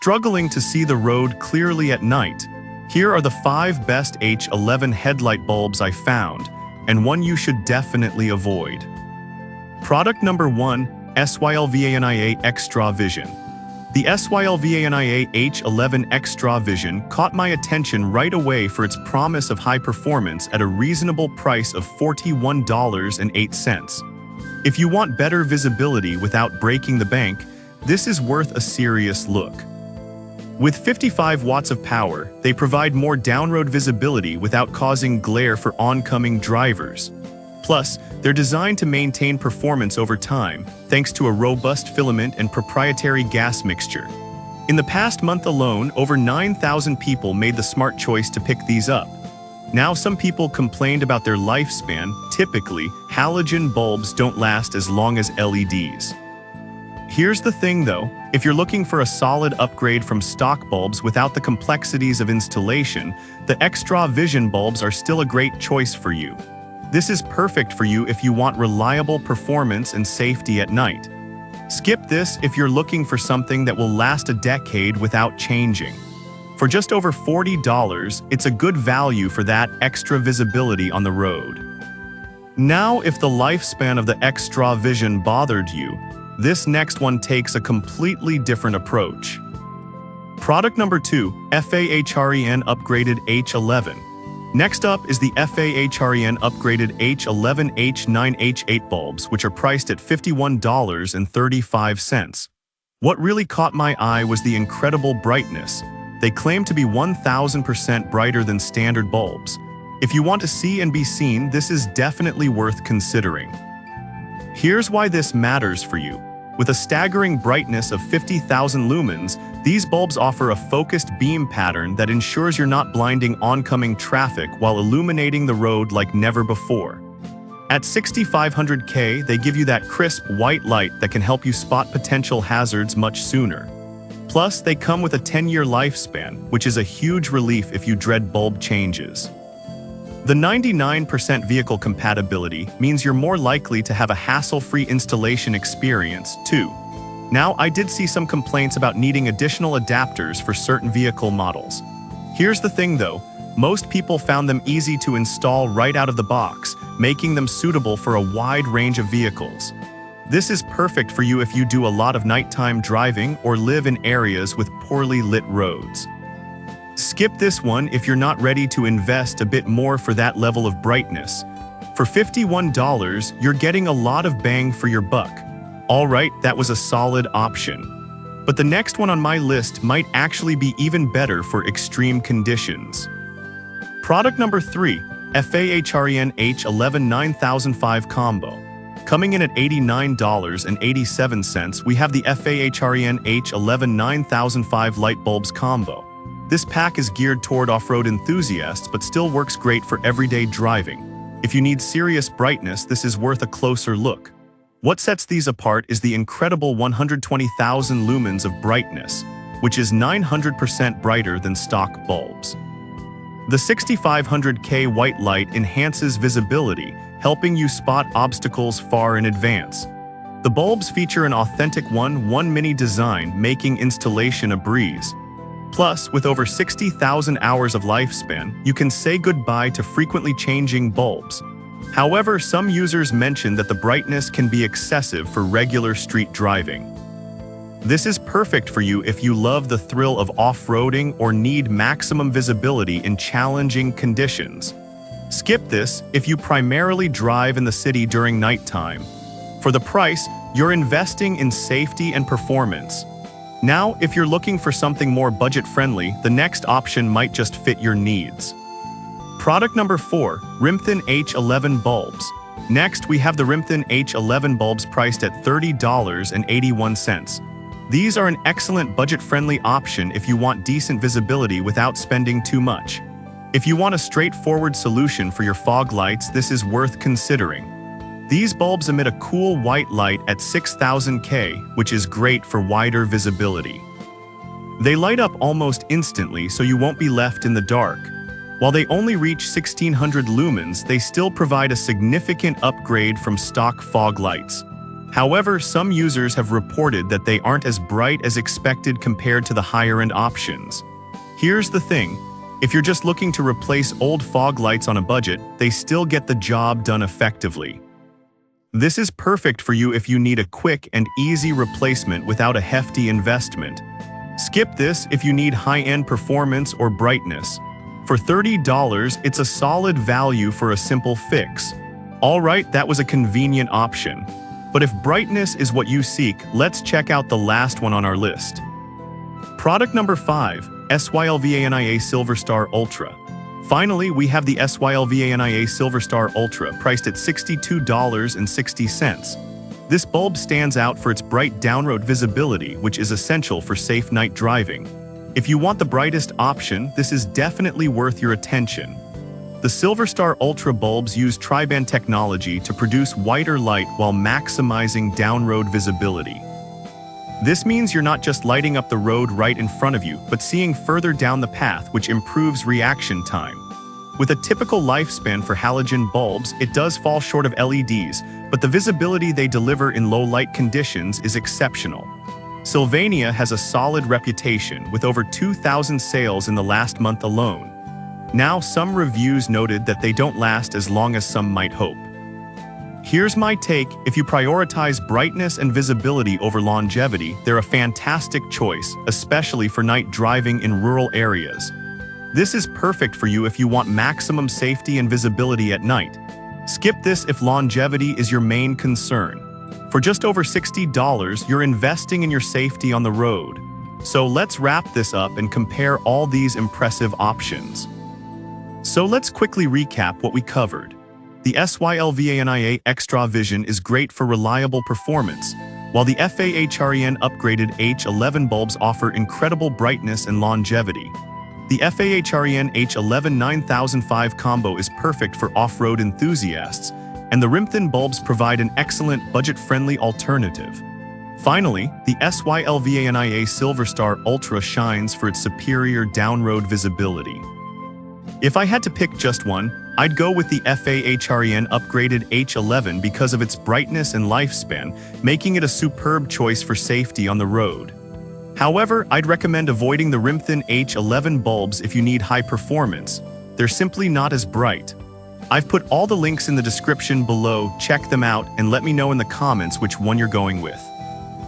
Struggling to see the road clearly at night? Here are the 5 best H11 headlight bulbs I found, and one you should definitely avoid. Product number 1, SYLVANIA Extra Vision. The SYLVANIA H11 Extra Vision caught my attention right away for its promise of high performance at a reasonable price of $41.08. If you want better visibility without breaking the bank, this is worth a serious look. With 55 watts of power, they provide more downroad visibility without causing glare for oncoming drivers. Plus, they're designed to maintain performance over time, thanks to a robust filament and proprietary gas mixture. In the past month alone, over 9,000 people made the smart choice to pick these up. Now some people complained about their lifespan. Typically, halogen bulbs don't last as long as LEDs. Here's the thing though, if you're looking for a solid upgrade from stock bulbs without the complexities of installation, the Extra Vision bulbs are still a great choice for you. This is perfect for you if you want reliable performance and safety at night. Skip this if you're looking for something that will last a decade without changing. For just over $40, it's a good value for that extra visibility on the road. Now, if the lifespan of the Extra Vision bothered you, this next one takes a completely different approach. Product number 2, FAHREN Upgraded H11. Next up is the FAHREN Upgraded H11 H9 H8 bulbs, which are priced at $51.35. What really caught my eye was the incredible brightness. They claim to be 1,000% brighter than standard bulbs. If you want to see and be seen, this is definitely worth considering. Here's why this matters for you. With a staggering brightness of 50,000 lumens, these bulbs offer a focused beam pattern that ensures you're not blinding oncoming traffic while illuminating the road like never before. At 6500 K, they give you that crisp white light that can help you spot potential hazards much sooner. Plus, they come with a 10-year lifespan, which is a huge relief if you dread bulb changes. The 99% vehicle compatibility means you're more likely to have a hassle-free installation experience, too. Now, I did see some complaints about needing additional adapters for certain vehicle models. Here's the thing though, most people found them easy to install right out of the box, making them suitable for a wide range of vehicles. This is perfect for you if you do a lot of nighttime driving or live in areas with poorly lit roads. Skip this one if you're not ready to invest a bit more for that level of brightness. For $51, you're getting a lot of bang for your buck. Alright, that was a solid option. But the next one on my list might actually be even better for extreme conditions. Product number 3, FAHREN H11 9005 Combo. Coming in at $89.87, we have the FAHREN H11 9005 Light Bulbs Combo. This pack is geared toward off-road enthusiasts but still works great for everyday driving. If you need serious brightness, this is worth a closer look. What sets these apart is the incredible 120,000 lumens of brightness, which is 900% brighter than stock bulbs. The 6500K white light enhances visibility, helping you spot obstacles far in advance. The bulbs feature an authentic 1:1 mini design, making installation a breeze. Plus, with over 60,000 hours of lifespan, you can say goodbye to frequently changing bulbs. However, some users mention that the brightness can be excessive for regular street driving. This is perfect for you if you love the thrill of off-roading or need maximum visibility in challenging conditions. Skip this if you primarily drive in the city during nighttime. For the price, you're investing in safety and performance. Now, if you're looking for something more budget-friendly, the next option might just fit your needs. Product number 4, Rimthin H11 Bulbs. Next, we have the Rimthin H11 bulbs priced at $30.81. These are an excellent budget-friendly option if you want decent visibility without spending too much. If you want a straightforward solution for your fog lights, this is worth considering. These bulbs emit a cool white light at 6000 K, which is great for wider visibility. They light up almost instantly, so you won't be left in the dark. While they only reach 1600 lumens, they still provide a significant upgrade from stock fog lights. However, some users have reported that they aren't as bright as expected compared to the higher-end options. Here's the thing. If you're just looking to replace old fog lights on a budget, they still get the job done effectively. This is perfect for you if you need a quick and easy replacement without a hefty investment. Skip this if you need high-end performance or brightness. For $30, it's a solid value for a simple fix. Alright, that was a convenient option. But if brightness is what you seek, let's check out the last one on our list. Product number 5, SYLVANIA Silver Star Ultra. Finally, we have the SYLVANIA Silver Star Ultra, priced at $62.60. This bulb stands out for its bright down-road visibility, which is essential for safe night driving. If you want the brightest option, this is definitely worth your attention. The Silver Star Ultra bulbs use tri-band technology to produce whiter light while maximizing down-road visibility. This means you're not just lighting up the road right in front of you, but seeing further down the path, which improves reaction time. With a typical lifespan for halogen bulbs, it does fall short of LEDs, but the visibility they deliver in low light conditions is exceptional. Sylvania has a solid reputation, with over 2,000 sales in the last month alone. Now, some reviews noted that they don't last as long as some might hope. Here's my take: if you prioritize brightness and visibility over longevity, they're a fantastic choice, especially for night driving in rural areas. This is perfect for you if you want maximum safety and visibility at night. Skip this if longevity is your main concern. For just over $60, you're investing in your safety on the road. So let's wrap this up and compare all these impressive options. So let's quickly recap what we covered. The SYLVANIA Extra Vision is great for reliable performance, while the FAHREN upgraded H11 bulbs offer incredible brightness and longevity. The FAHREN H11 9005 combo is perfect for off-road enthusiasts, and the Rimthin bulbs provide an excellent budget-friendly alternative. Finally, the SYLVANIA Silver Star Ultra shines for its superior down-road visibility. If I had to pick just one, I'd go with the FAHREN upgraded H11 because of its brightness and lifespan, making it a superb choice for safety on the road. However, I'd recommend avoiding the Rimthin H11 bulbs if you need high performance. They're simply not as bright. I've put all the links in the description below, check them out, and let me know in the comments which one you're going with.